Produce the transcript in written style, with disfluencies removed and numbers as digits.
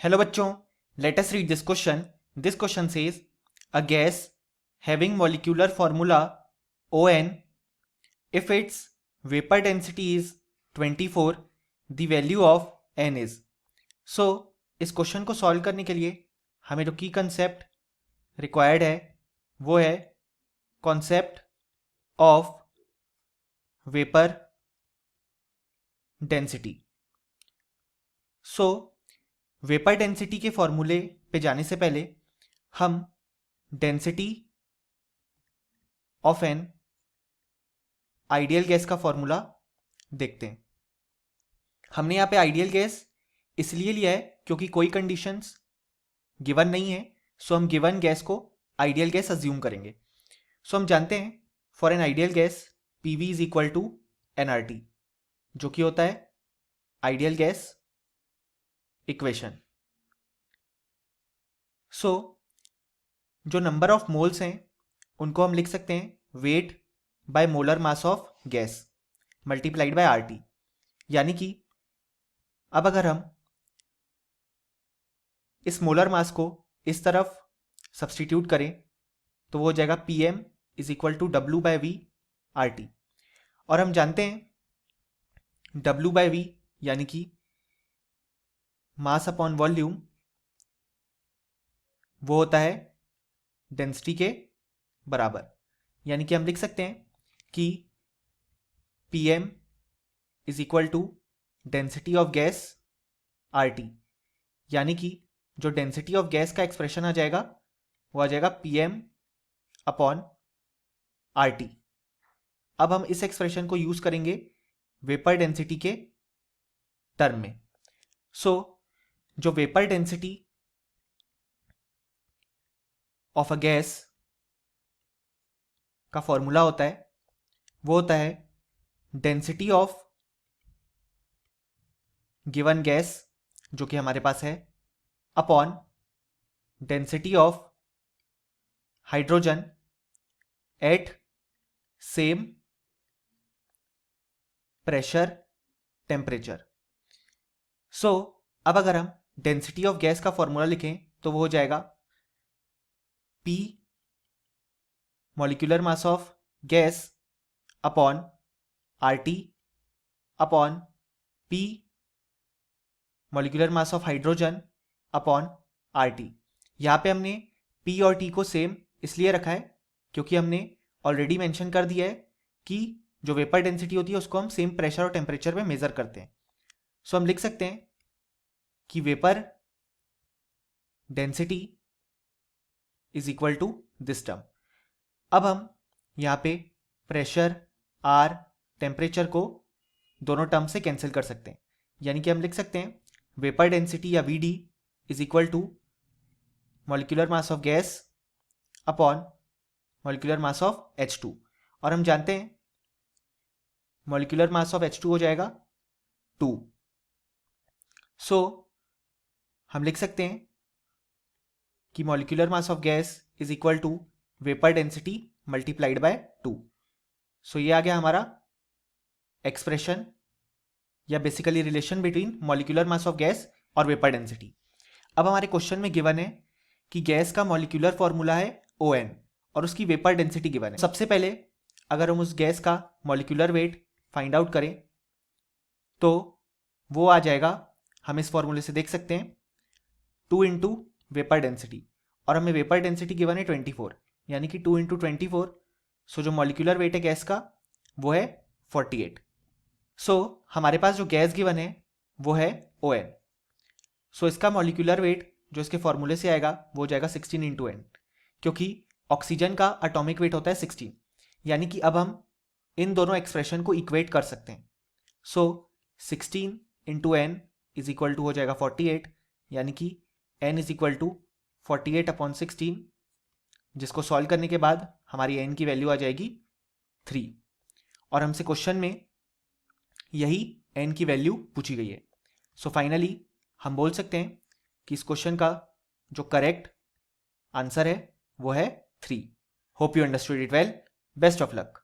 Hello bachchon, let us read this question. This question says a gas having molecular formula ON, if its vapor density is 24, the value of N is. So इस question को solve करने के लिए हमें जो की concept required है वो है concept of vapour density. So vapour density के फॉर्मूले पे जाने से पहले हम density of N ideal gas का फॉर्मूला देखते हैं. हमने यहाँ पे आइडियल गैस इसलिए लिया है क्योंकि कोई कंडीशंस गिवन नहीं है, सो हम गिवन गैस को आइडियल गैस अज्यूम करेंगे. सो हम जानते हैं for an ideal gas PV is equal to NRT, जो कि होता है आइडियल गैस इक्वेशन. सो जो नंबर ऑफ मोल्स हैं उनको हम लिख सकते हैं weight by molar mass of gas multiplied by RT. यानी कि अब अगर हम इस मोलर मास को इस तरफ सब्सटीट्यूट करें तो वो हो जाएगा P M is equal to W by V R T. और हम जानते हैं डब्ल्यू बाय वी यानी कि मास अपॉन वॉल्यूम वो होता है डेंसिटी के बराबर. यानी कि हम लिख सकते हैं कि P M is equal to density of gas R T. यानी कि जो डेंसिटी ऑफ गैस का एक्सप्रेशन आ जाएगा वो आ जाएगा P M upon R T. अब हम इस एक्सप्रेशन को यूज करेंगे वेपर डेंसिटी के टर्म में. सो जो vapour density of a gas का फॉर्मूला होता है वो होता है डेंसिटी ऑफ गिवन गैस जो कि हमारे पास है upon density of hydrogen at same pressure temperature. So अब अगर हम डेंसिटी ऑफ गैस का फॉर्मूला लिखें तो वो हो जाएगा P molecular mass of gas upon RT upon P molecular mass of hydrogen upon RT. यहाँ पे हमने P और T को सेम इसलिए रखा है क्योंकि हमने ऑलरेडी मेंशन कर दिया है कि जो वेपर डेंसिटी होती है उसको हम सेम प्रेशर और टेम्परेचर में मेजर करते हैं. सो हम लिख सकते हैं कि vapour density is equal to this term. अब हम यहाँ पे प्रेशर R टेम्परेचर को दोनों टर्म से कैंसिल कर सकते हैं. यानी कि हम लिख सकते हैं वेपर डेंसिटी या VD is equal to molecular mass of gas upon molecular mass of H2. और हम जानते हैं मॉलिक्यूलर मास ऑफ H2 हो जाएगा 2. सो हम लिख सकते हैं कि molecular mass of gas is equal to vapour density multiplied by 2. So ये आ गया हमारा एक्सप्रेशन या basically relation between molecular mass of gas और वेपर डेंसिटी. अब हमारे क्वेश्चन में गिवन है कि गैस का मॉलिक्यूलर फॉर्मूला है ON और उसकी वेपर डेंसिटी गिवन है. सबसे पहले अगर हम उस गैस का मॉलिक्यूलर वेट फाइंड आउट करें तो वो आ जाएगा, हम इस फॉर्मूले से देख सकते हैं 2 इंटू वेपर डेंसिटी. और हमें वेपर डेंसिटी गिवन है 24 यानी कि 2 इंटू 24. सो जो मॉलिक्यूलर वेट है गैस का वो है 48. सो हमारे पास जो गैस गिवन है वो है ON. सो इसका मॉलिक्यूलर वेट जो इसके फॉर्मूले से आएगा वो हो जाएगा 16 इंटू N, क्योंकि ऑक्सीजन का एटॉमिक वेट होता है 16. यानी कि अब हम इन दोनों एक्सप्रेशन को इक्वेट कर सकते हैं. So 16 into N is equal to हो जाएगा 48. यानी कि N is equal to 48 upon 16, जिसको सॉल्व करने के बाद हमारी N की वैल्यू आ जाएगी 3. और हमसे क्वेश्चन में यही N की वैल्यू पूछी गई है. सो फाइनली हम बोल सकते हैं कि इस क्वेश्चन का जो करेक्ट आंसर है वो है 3. Hope you understood it well. Best of luck.